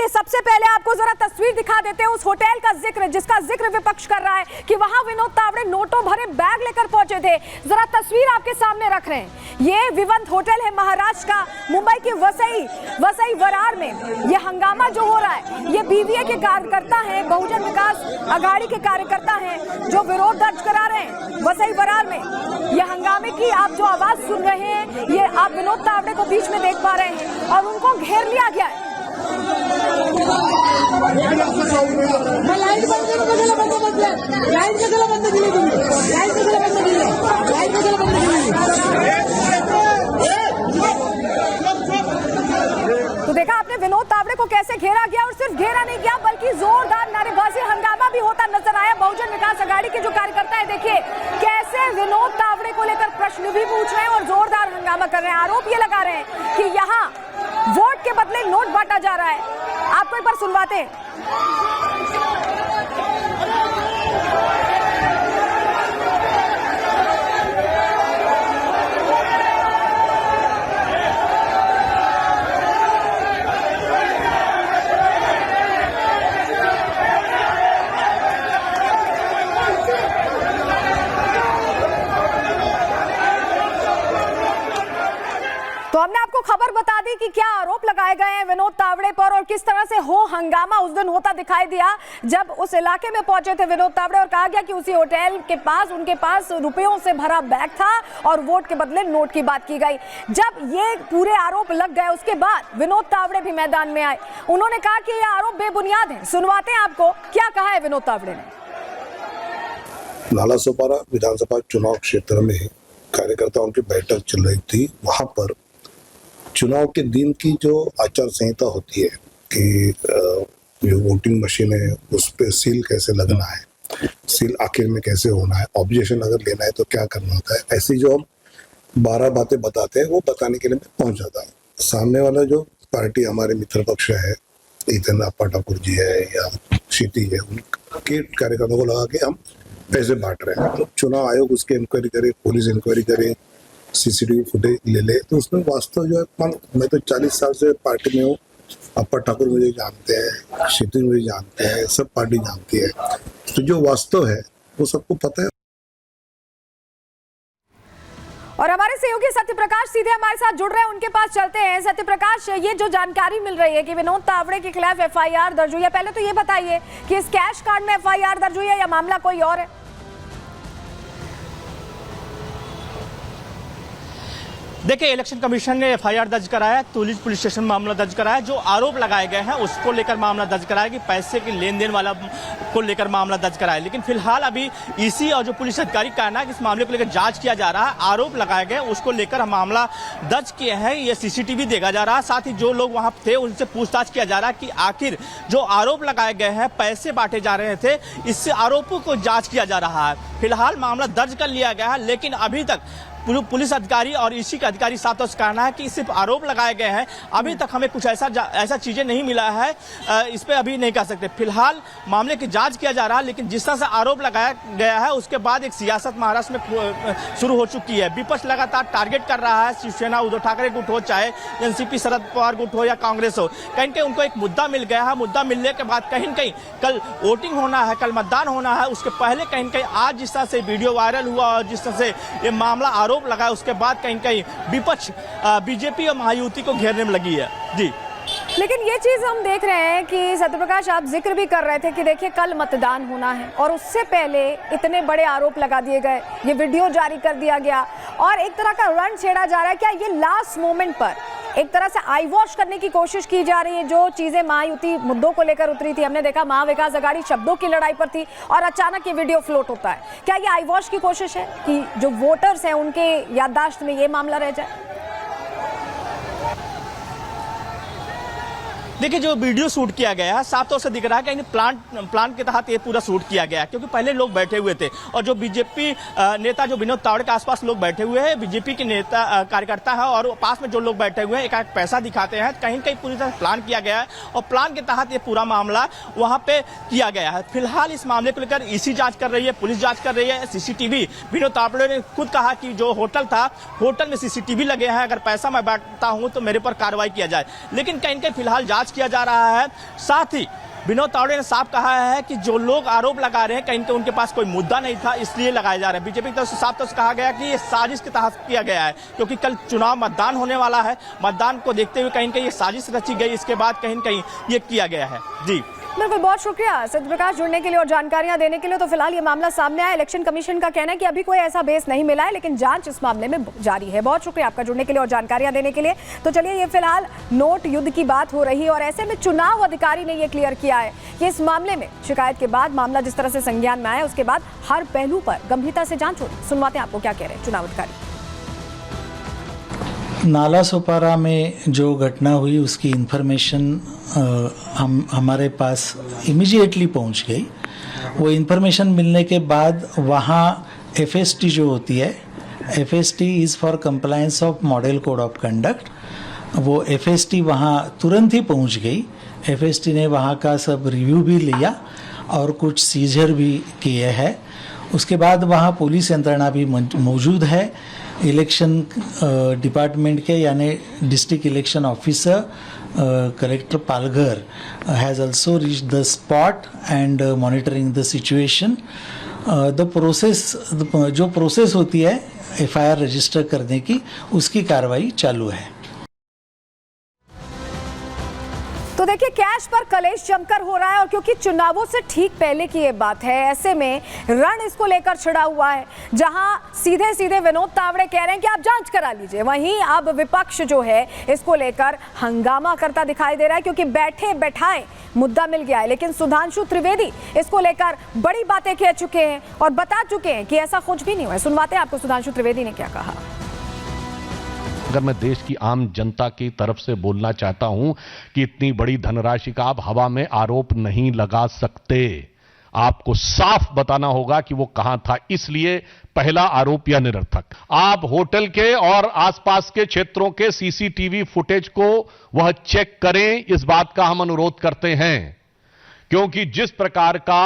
चलिए सबसे पहले आपको जरा तस्वीर दिखा देते हैं उस होटल का जिक्र जिसका जिक्र विपक्ष कर रहा है कि वहां विनोद तावड़े नोटों भरे बैग लेकर पहुंचे थे। जरा तस्वीर आपके सामने रख रहे हैं। ये विवंत होटल है महाराष्ट्र का, मुंबई के वसई वरार में। ये हंगामा जो हो रहा है ये बीवीए के कार्यकर्ता हैं, बहुजन विकास आघाड़ी के कार्यकर्ता हैं जो विरोध दर्ज करा रहे हैं वसई वरार में। ये हंगामे की आप जो आवाज सुन रहे हैं ये आप विनोद तावड़े को बीच में देख पा रहे हैं और उनको घेर लिया गया है। तो देखा आपने विनोद तावड़े को कैसे घेरा गया और सिर्फ घेरा नहीं गया बल्कि जोरदार नारेबाजी हंगामा भी होता नजर आया। बहुजन विकास आघाड़ी के जो कार्यकर्ता है देखिए कैसे विनोद तावड़े को लेकर प्रश्न भी पूछ रहे हैं और जोरदार हंगामा कर रहे हैं। आरोप ये लगा रहे हैं कि यहाँ वोट के बदले नोट बांटा जा रहा है। आपको एक बार सुनवाते हैं। तो हमने आपको खबर बता दी कि क्या आरोप लगाए गए हैं विनोद तावड़े पर और किस तरह से हंगामा उस दिन होता दिखाई दिया जब उस इलाके में पहुंचे थे विनोद तावड़े और कहा गया कि उसी होटल के पास उनके पास रुपयों से भरा बैग था और वोट के बदले नोट की बात की गई। जब ये पूरे आरोप लग गए उसके बाद विनोद तावड़े भी मैदान में आए। उन्होंने कहा कि ये आरोप बेबुनियाद है। सुनवाते हैं आपको क्या कहा है विनोद तावड़े ने। नालासोपारा विधानसभा चुनाव क्षेत्र में कार्यकर्ताओं की बैठक चल रही थी। वहां पर चुनाव के दिन की जो आचार संहिता होती है कि जो वोटिंग मशीन है उस पर सील कैसे लगना है, सील आखिर में कैसे होना है, ऑब्जेक्शन अगर लेना है तो क्या करना होता है, ऐसी जो हम 12 बातें बताते हैं वो बताने के लिए मैं पहुंच जाता हूँ। सामने वाला जो पार्टी हमारे मित्र पक्ष है, इतन अप्पा ठाकुर जी है या क्षिति है, उनके कार्यकर्ताओं को लगा के हम पैसे बांट रहे हैं। तो चुनाव आयोग उसकी इंक्वायरी करे, पुलिस इंक्वायरी करे, सीसीटीवी फुटेज ले ले, तो उसमें वास्तव जो है मैं तो 40 साल से पार्टी में हूँ। अप्पा ठाकुर मुझे जानते हैं, क्षितिज मुझे जानते हैं, सब पार्टी जानती है। तो जो वास्तव है वो सबको पता है। और हमारे सहयोगी सत्य प्रकाश सीधे हमारे साथ जुड़ रहे हैं, उनके पास चलते हैं। सत्य प्रकाश, ये जो जानकारी मिल रही है कि विनोद तावड़े के खिलाफ एफआईआर दर्ज हुई है, पहले तो ये बताइए कि इस कैश कार्ड में एफआईआर दर्ज हुई है या मामला कोई और है? देखिए, इलेक्शन कमीशन ने एफआईआर दर्ज कराया, तुलिज पुलिस स्टेशन मामला दर्ज कराया। जो आरोप लगाए गए हैं उसको लेकर मामला दर्ज कराया कि पैसे के लेन देन वाला को लेकर मामला दर्ज कराया। लेकिन फिलहाल अभी ईसी और जो पुलिस अधिकारी का कहना है कि इस मामले को लेकर जांच किया जा रहा है। आरोप लगाए गए उसको लेकर मामला दर्ज किए हैं, ये सीसीटीवी देखा जा रहा है। साथ ही जो लोग वहां थे उनसे पूछताछ किया जा रहा है कि आखिर जो आरोप लगाए गए हैं, पैसे बांटे जा रहे थे, इससे आरोपों को जांच किया जा रहा है। फिलहाल मामला दर्ज कर लिया गया है, लेकिन अभी तक पुलिस अधिकारी और ईसी का अधिकारी साफ तौर से कहना है कि सिर्फ आरोप लगाए गए हैं, अभी तक हमें कुछ ऐसा चीजें नहीं मिला है, इस पे अभी नहीं कह सकते। फिलहाल मामले की जांच किया जा रहा है, लेकिन जिस तरह से आरोप लगाया गया है उसके बाद एक सियासत महाराष्ट्र में शुरू हो चुकी है। विपक्ष लगातार टारगेट कर रहा है शिवसेना, उद्धव ठाकरे गुट हो, चाहे एनसीपी शरद पवार गुट हो या कांग्रेस हो। कहीं कहीं उनको एक मुद्दा मिल गया है। मुद्दा मिलने के बाद कहीं कहीं कल वोटिंग होना है, कल मतदान होना है, उसके पहले कहीं कहीं आज जिस तरह से वीडियो वायरल हुआ और जिस तरह से ये मामला आरोप लगाया उसके बाद कहीं कहीं विपक्ष बीजेपी और महायुति को घेरने में लगी है। जी, लेकिन ये चीज हम देख रहे हैं कि सत्यप्रकाश आप जिक्र भी कर रहे थे कि देखिए कल मतदान होना है और उससे पहले इतने बड़े आरोप लगा दिए गए, ये वीडियो जारी कर दिया गया और एक तरह का रण छेड़ा जा रहा है। क्या ये लास्ट मोमेंट पर एक तरह से आई वॉश करने की कोशिश की जा रही है? जो चीजें महायुति मुद्दों को लेकर उतरी थी, हमने देखा महाविकास आघाड़ी शब्दों की लड़ाई पर थी और अचानक ये वीडियो फ्लोट होता है। क्या ये आई वॉश की कोशिश है कि जो वोटर्स हैं उनके याददाश्त में ये मामला रह जाए? देखिए, जो वीडियो शूट किया गया है साफ तौर से दिख रहा है कि प्लान के तहत ये पूरा शूट किया गया है, क्योंकि पहले लोग बैठे हुए थे और जो बीजेपी नेता जो विनोद तावड़े के आसपास लोग बैठे हुए हैं, बीजेपी के नेता कार्यकर्ता है और पास में जो लोग बैठे हुए हैं एक पैसा दिखाते हैं। कहीं कहीं पूरी तरह प्लान किया गया है और प्लान के तहत ये पूरा मामला वहां पे किया गया है। फिलहाल इस मामले को लेकर ईसी जांच कर रही है, पुलिस जांच कर रही है, सीसीटीवी। विनोद तावड़े ने खुद कहा कि जो होटल था, होटल में सीसीटीवी लगे हैं, अगर पैसा मैं बांटता हूं तो मेरे पर कार्रवाई किया जाए। लेकिन कहीं कहीं फिलहाल जांच जांच किया जा रहा है। साथ ही विनोद तावड़े ने साफ कहा है कि जो लोग आरोप लगा रहे हैं कहीं तो उनके पास कोई मुद्दा नहीं था, इसलिए लगाए जा रहे हैं। बीजेपी की तरफ से साफ तौर से कहा गया कि ये साजिश के तहत किया गया है, क्योंकि कल चुनाव मतदान होने वाला है। मतदान को देखते हुए कहीं न कहीं ये साजिश रची गई, इसके बाद कहीं न कहीं ये किया गया है। जी बिल्कुल, बहुत शुक्रिया सत्य प्रकाश जुड़ने के लिए और जानकारियां देने के लिए। तो फिलहाल ये मामला सामने आया, इलेक्शन कमीशन का कहना है कि अभी कोई ऐसा बेस नहीं मिला है, लेकिन जांच इस मामले में जारी है। बहुत शुक्रिया आपका जुड़ने के लिए और जानकारियां देने के लिए। तो चलिए, ये फिलहाल नोट युद्ध की बात हो रही है और ऐसे में चुनाव अधिकारी ने ये क्लियर किया है कि इस मामले में शिकायत के बाद मामला जिस तरह से संज्ञान में आया, उसके बाद हर पहलू पर गंभीरता से जांच होगी। सुनवाते हैं आपको क्या कह रहे हैं चुनाव अधिकारी। नालासोपारा में जो घटना हुई उसकी इन्फॉर्मेशन हमारे पास इमीडिएटली पहुंच गई। वो इन्फॉर्मेशन मिलने के बाद वहाँ FST जो होती है, FST is for compliance of model code of conduct, वो FST वहाँ तुरंत ही पहुंच गई। FST ने वहाँ का सब रिव्यू भी लिया और कुछ सीजर भी किए हैं। उसके बाद वहाँ पुलिस यंत्रणा भी मौजूद है। इलेक्शन डिपार्टमेंट के यानी district election officer collector Palghar has also reached the spot and monitoring the situation. The process जो प्रोसेस होती है FIR रजिस्टर करने की, उसकी कार्रवाई चालू है। तो देखिए, कैश पर कलेश जमकर हो रहा है और क्योंकि चुनावों से ठीक पहले की ये बात है, ऐसे में रण इसको लेकर छिड़ा हुआ है। जहां सीधे सीधे विनोद तावड़े कह रहे हैं कि आप जांच करा लीजिए, वहीं अब विपक्ष जो है इसको लेकर हंगामा करता दिखाई दे रहा है, क्योंकि बैठे बैठाए मुद्दा मिल गया है। लेकिन सुधांशु त्रिवेदी इसको लेकर बड़ी बातें कह चुके हैं और बता चुके हैं कि ऐसा कुछ भी नहीं हुआ है। सुनवाते हैं आपको सुधांशु त्रिवेदी ने क्या कहा। अगर मैं देश की आम जनता की तरफ से बोलना चाहता हूं कि इतनी बड़ी धनराशि का आप हवा में आरोप नहीं लगा सकते। आपको साफ बताना होगा कि वो कहां था, इसलिए पहला आरोप या निरर्थक। आप होटल के और आसपास के क्षेत्रों के CCTV फुटेज को वह चेक करें, इस बात का हम अनुरोध करते हैं, क्योंकि जिस प्रकार का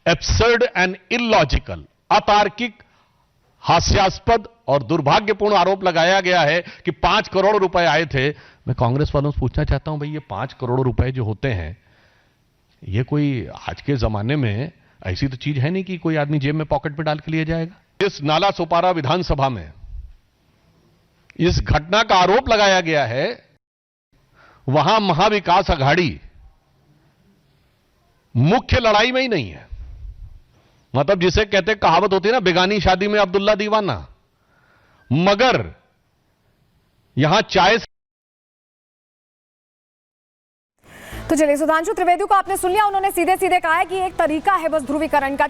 एब्सर्ड एंड इलॉजिकल, अतार्किक, हास्यास्पद और दुर्भाग्यपूर्ण आरोप लगाया गया है कि 5 करोड़ रुपए आए थे। मैं कांग्रेस वालों से पूछना चाहता हूं, भाई ये 5 करोड़ रुपए जो होते हैं, ये कोई आज के जमाने में ऐसी तो चीज है नहीं कि कोई आदमी जेब में पॉकेट में डाल के लिए जाएगा। इस नालासोपारा विधानसभा में इस घटना का आरोप लगाया गया है, वहां महाविकास अघाड़ी मुख्य लड़ाई में ही नहीं है। मतलब जिसे कहते कहावत होती है ना, बेगानी शादी में अब्दुल्ला दीवाना, मगर यहां चाय। तो चलिए, सुधांशु त्रिवेदी को आपने सुन लिया, उन्होंने सीधे सीधे कहा है कि एक तरीका है बस ध्रुवीकरण का।